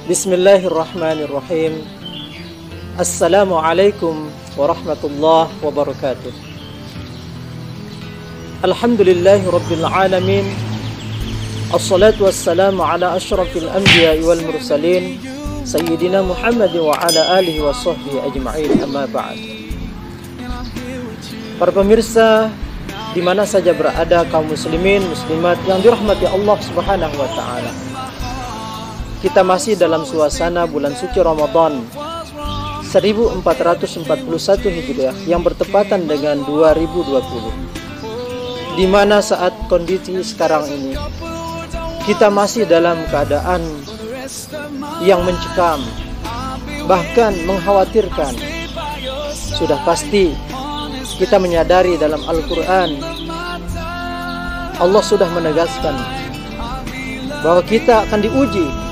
Bismillahirrahmanirrahim. Assalamualaikum warahmatullahi wabarakatuh. Alhamdulillahi rabbil alamin. Assalatu wassalamu ala asyrafil anbiya'i wal mursalin Sayyidina Muhammad wa ala alihi wa sahbihi ajma'in, amma ba'd. Para pemirsa di mana saja berada, kaum muslimin muslimat yang dirahmati Allah Subhanahu wa taala. Kita masih dalam suasana bulan suci Ramadan 1441 Hijriah yang bertepatan dengan 2020. Di mana saat kondisi sekarang ini kita masih dalam keadaan yang mencekam, bahkan mengkhawatirkan. Sudah pasti kita menyadari dalam Al-Quran Allah sudah menegaskan bahwa kita akan diuji.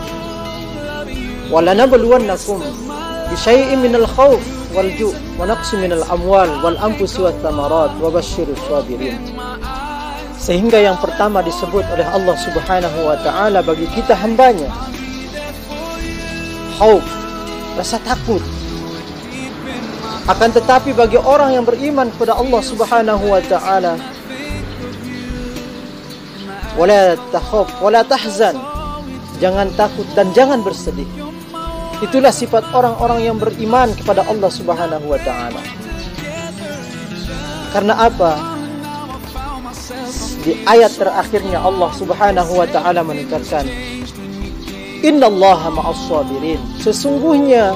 وَلَنَبْلُوَنَّكُمْ بِشَيْءٍ مِنَ الْخَوْفِ وَالْجُوعِ وَنَقْصٍ مِنَ الْأَمْوَالِ وَالْأَنْفُسِ وَالثَّمَرَاتِ وَبَشِّرِ الصَّابِرِينَ. Sehingga yang pertama disebut oleh Allah Subhanahu wa taala bagi kita hambanya, khauf, rasa takut. Akan tetapi bagi orang yang beriman kepada Allah Subhanahu wa taala, wala takhaf wala tahzan, jangan takut dan jangan bersedih. Itulah sifat orang-orang yang beriman kepada Allah Subhanahu wa taala. Karena apa? Di ayat terakhirnya Allah Subhanahu wa taala menekankan, innallaha ma'as sabirin. Sesungguhnya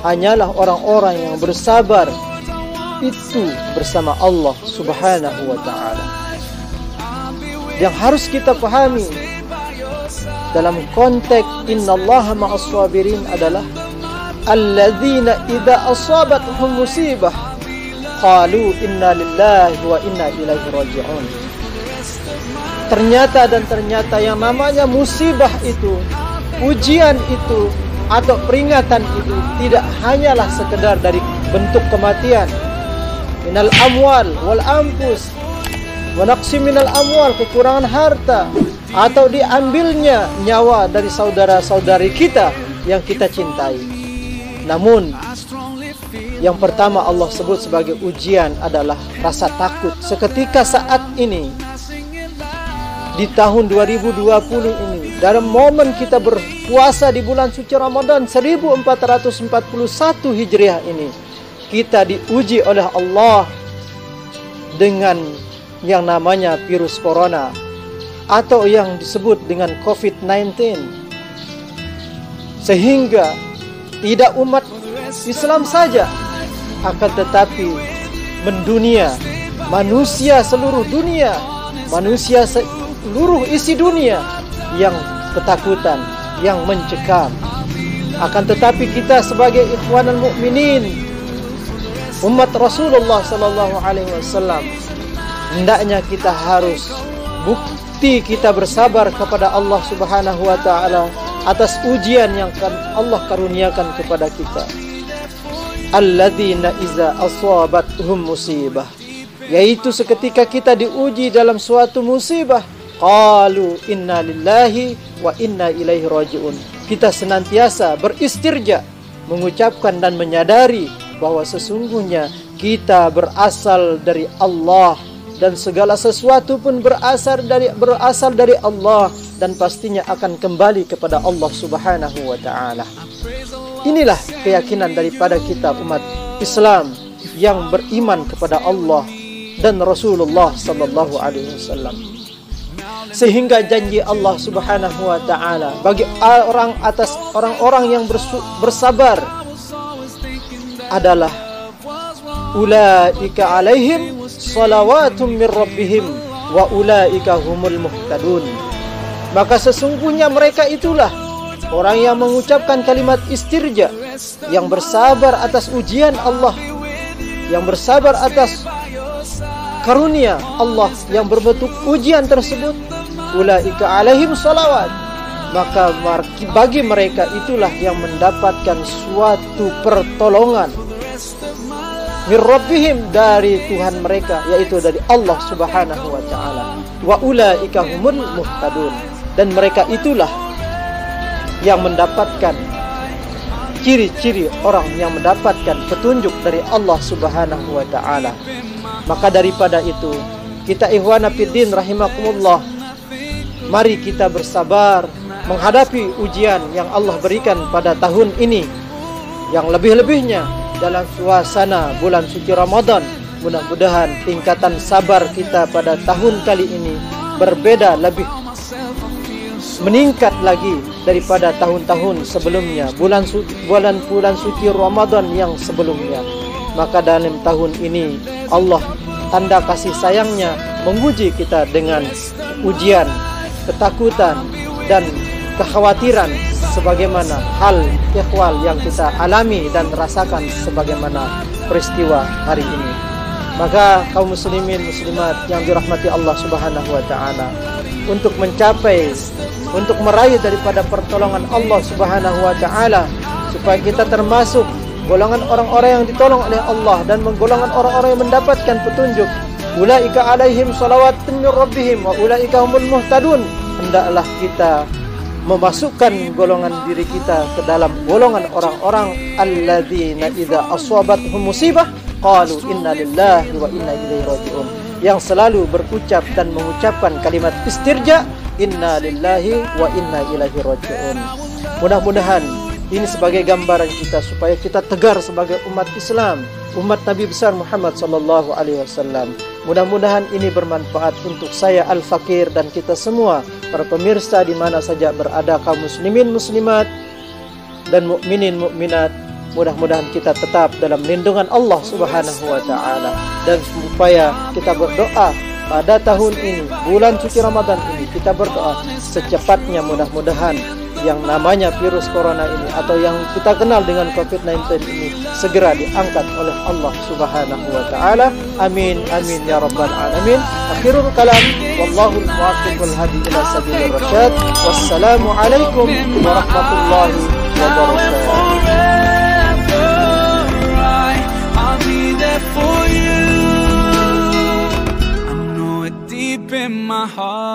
hanyalah orang-orang yang bersabar itu bersama Allah Subhanahu wa taala. Yang harus kita pahami dalam konteks innallaha ma'as sabirin adalah alladzina idza asabatuhum musibah qalu inna lillahi wa inna ilaihi raji'un. Ternyata yang namanya musibah itu, ujian itu atau peringatan itu tidak hanyalah sekedar dari bentuk kematian, minal amwal wal anfus wa naqsi minal amwal, kekurangan harta, atau diambilnya nyawa dari saudara-saudari kita yang kita cintai. Namun yang pertama Allah sebut sebagai ujian adalah rasa takut. Seketika saat ini di tahun 2020 ini, dalam momen kita berpuasa di bulan suci Ramadan 1441 Hijriah ini, kita diuji oleh Allah dengan yang namanya virus corona atau yang disebut dengan COVID-19. Sehingga tidak umat Islam saja, akan tetapi mendunia, manusia seluruh dunia, manusia seluruh isi dunia yang ketakutan, yang mencekam. Akan tetapi kita sebagai ikhwanul mukminin, umat Rasulullah sallallahu alaihi wasallam, hendaknya kita harus bukti kita bersabar kepada Allah Subhanahu wa taala atas ujian yang Allah karuniakan kepada kita. Alladzina iza asabatuhum musibah, yaitu seketika kita diuji dalam suatu musibah, qalu inna lillahi wa inna ilaihi raji'un. Kita senantiasa beristirja, mengucapkan dan menyadari bahwa sesungguhnya kita berasal dari Allah dan segala sesuatu pun berasal dari Allah dan pastinya akan kembali kepada Allah Subhanahu wa taala. Inilah keyakinan daripada kita umat Islam yang beriman kepada Allah dan Rasulullah sallallahu alaihi wasallam. Sehingga janji Allah Subhanahu wa taala bagi orang-orang yang bersabar adalah ulaika alaihim salawatum mir rabbihim wa ulaika humul muhtadun. Maka sesungguhnya mereka itulah orang yang mengucapkan kalimat istirja, yang bersabar atas ujian Allah, yang bersabar atas karunia Allah yang berbentuk ujian tersebut. Ulaika alaihim salawat, maka bagi mereka itulah yang mendapatkan suatu pertolongan mir rabbihim, dari Tuhan mereka, yaitu dari Allah Subhanahu wa taala. Wa ulaika humul muhtadun, dan mereka itulah yang mendapatkan ciri-ciri orang yang mendapatkan petunjuk dari Allah Subhanahu wa taala. Maka daripada itu, kita ikhwana fiddin rahimakumullah, mari kita bersabar menghadapi ujian yang Allah berikan pada tahun ini, yang lebih-lebihnya dalam suasana bulan suci Ramadan. Mudah-mudahan tingkatan sabar kita pada tahun kali ini berbeda, lebih meningkat lagi daripada tahun-tahun sebelumnya, bulan suci Ramadan yang sebelumnya. Maka dalam tahun ini Allah tanda kasih sayangnya menguji kita dengan ujian, ketakutan dan kekhawatiran sebagaimana hal ikhwal yang kita alami dan rasakan sebagaimana peristiwa hari ini. Maka kaum muslimin muslimat yang dirahmati Allah Subhanahu wa taala, untuk meraih daripada pertolongan Allah Subhanahu wa taala, supaya kita termasuk golongan orang-orang yang ditolong oleh Allah dan golongan orang-orang yang mendapatkan petunjuk, ulaika alaihim salawatun min rabbihim wa ulaika humul muhtadun, hendaklah kita memasukkan golongan diri kita ke dalam golongan orang-orang alladzina idza asabatuhum musibah qalu inna lillahi wa inna ilaihi raji'un, yang selalu berucap dan mengucapkan kalimat istirja, inna lillahi wa inna ilaihi raji'un. Mudah-mudahan ini sebagai gambaran kita supaya kita tegar sebagai umat Islam, umat Nabi besar Muhammad sallallahu alaihi wasallam. Mudah-mudahan ini bermanfaat untuk saya Al-Fakir dan kita semua para pemirsa di mana saja berada, kaum muslimin muslimat dan mukminin mukminat. Mudah-mudahan kita tetap dalam lindungan Allah Subhanahu wa taala, dan supaya kita berdoa pada tahun ini, bulan suci Ramadan ini, kita berdoa secepatnya mudah-mudahan yang namanya virus corona ini atau yang kita kenal dengan COVID-19 ini segera diangkat oleh Allah Subhanahu wa taala. Amin amin ya rabbal alamin. Akhirul kalam, wallahu muwaffiq wal hadi ila sabilir rasyad. Wassalamu alaikum warahmatullahi wabarakatuh. In my heart